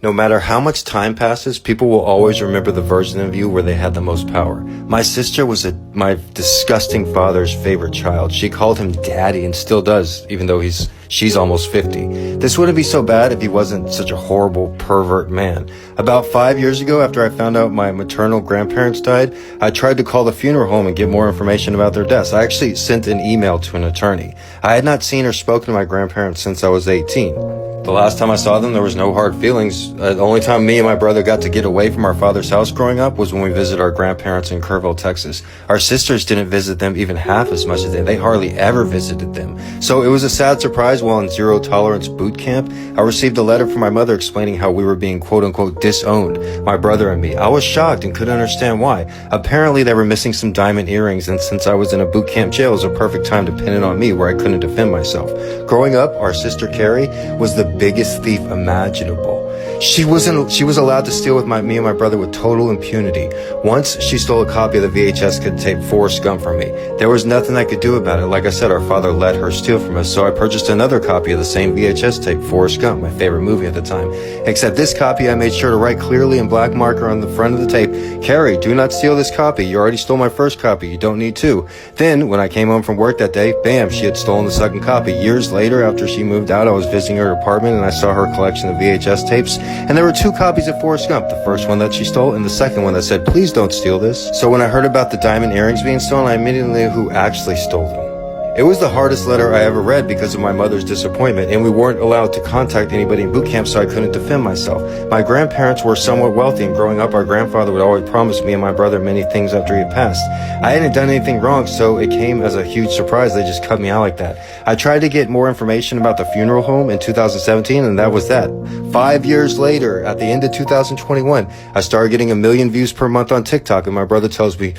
No matter how much time passes, people will always remember the version of you where they had the most power. My sister was my disgusting father's favorite child. She called him daddy and still does, even though she's almost 50. This wouldn't be so bad if he wasn't such a horrible pervert man. About 5 years ago, after I found out my maternal grandparents died, I tried to call the funeral home and get more information about their deaths. I actually sent an email to an attorney. I had not seen or spoken to my grandparents since I was 18. The last time I saw them, there was no hard feelings. The only time me and my brother got to get away from our father's house growing up was when we visited our grandparents in Kerrville, Texas. Our sisters didn't visit them even half as much as they hardly ever visited them. So it was a sad surprise while in zero tolerance boot camp, I received a letter from my mother explaining how we were being quote unquote disowned, my brother and me. I was shocked and couldn't understand why. Apparently they were missing some diamond earrings, and since I was in a boot camp jail, it was a perfect time to pin it on me where I couldn't defend myself. Growing up, our sister Carrie was the biggest thief imaginable. She was allowed to steal with me and my brother with total impunity. Once, she stole a copy of the VHS tape Forrest Gump from me. There was nothing I could do about it. Like I said, our father let her steal from us, so I purchased another copy of the same VHS tape, Forrest Gump, my favorite movie at the time. Except this copy, I made sure to write clearly in black marker on the front of the tape, "Carrie, do not steal this copy. You already stole my first copy. You don't need two." Then, when I came home from work that day, bam, she had stolen the second copy. Years later, after she moved out, I was visiting her apartment and I saw her collection of VHS tapes, and there were two copies of Forrest Gump, the first one that she stole and the second one that said, "Please don't steal this." So when I heard about the diamond earrings being stolen, I immediately knew who actually stole them. It was the hardest letter I ever read because of my mother's disappointment, and we weren't allowed to contact anybody in boot camp, so I couldn't defend myself. My grandparents were somewhat wealthy, and growing up, our grandfather would always promise me and my brother many things after he had passed. I hadn't done anything wrong, so it came as a huge surprise they just cut me out like that. I tried to get more information about the funeral home in 2017, and that was that. 5 years later, at the end of 2021, I started getting 1 million views per month on TikTok, and my brother tells me,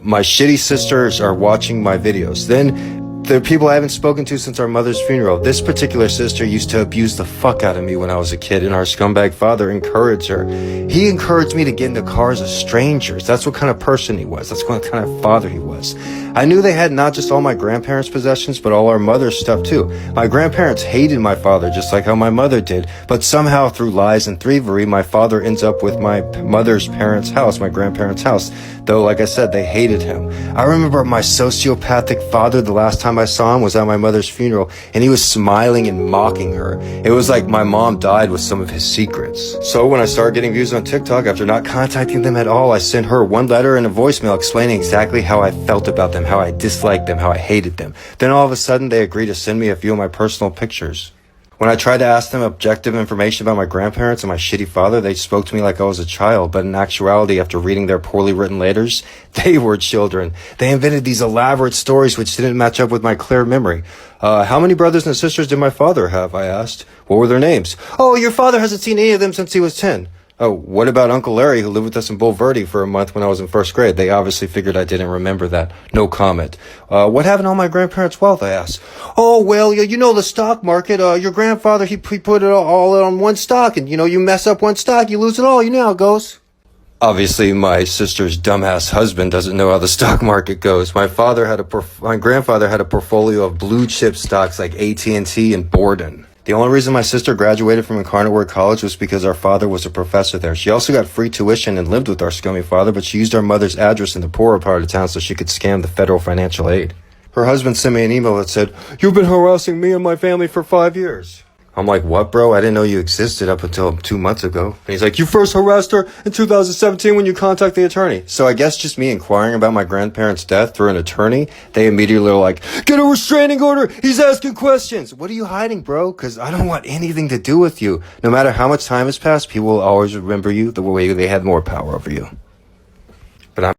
"My shitty sisters are watching my videos." Then, there are people I haven't spoken to since our mother's funeral. This particular sister used to abuse the fuck out of me when I was a kid, and our scumbag father encouraged her. He encouraged me to get into cars of strangers. That's what kind of person he was. That's what kind of father he was. I knew they had not just all my grandparents' possessions, but all our mother's stuff too. My grandparents hated my father just like how my mother did, but somehow through lies and thievery, my father ends up with my mother's parents' house, my grandparents' house. Though, like I said, they hated him. I remember my sociopathic father, the last time I saw him was at my mother's funeral, and he was smiling and mocking her. It was like my mom died with some of his secrets. So when I started getting views on TikTok, after not contacting them at all, I sent her one letter and a voicemail explaining exactly how I felt about them, how I disliked them, how I hated them. Then all of a sudden, they agreed to send me a few of my personal pictures. When I tried to ask them objective information about my grandparents and my shitty father, they spoke to me like I was a child, but in actuality, after reading their poorly written letters, they were children. They invented these elaborate stories which didn't match up with my clear memory. How many brothers and sisters did my father have? I asked. What were their names? "Oh, your father hasn't seen any of them since he was 10. "Oh, what about Uncle Larry, who lived with us in Bulverde for a month when I was in first grade?" They obviously figured I didn't remember that. No comment. What happened to all my grandparents' wealth? I asked. "Oh, well, you know the stock market. Your grandfather, he put it all on one stock, and, you mess up one stock, you lose it all. You know how it goes." Obviously, my sister's dumbass husband doesn't know how the stock market goes. My grandfather had a portfolio of blue chip stocks like AT&T and Borden. The only reason my sister graduated from Incarnate Word College was because our father was a professor there. She also got free tuition and lived with our scummy father, but she used our mother's address in the poorer part of town so she could scam the federal financial aid. Her husband sent me an email that said, "You've been harassing me and my family for 5 years." I'm like, "What, bro? I didn't know you existed up until 2 months ago." And he's like, "You first harassed her in 2017 when you contacted the attorney." So I guess just me inquiring about my grandparents' death through an attorney, they immediately were like, "Get a restraining order! He's asking questions!" What are you hiding, bro? Because I don't want anything to do with you. No matter how much time has passed, people will always remember you the way they had more power over you.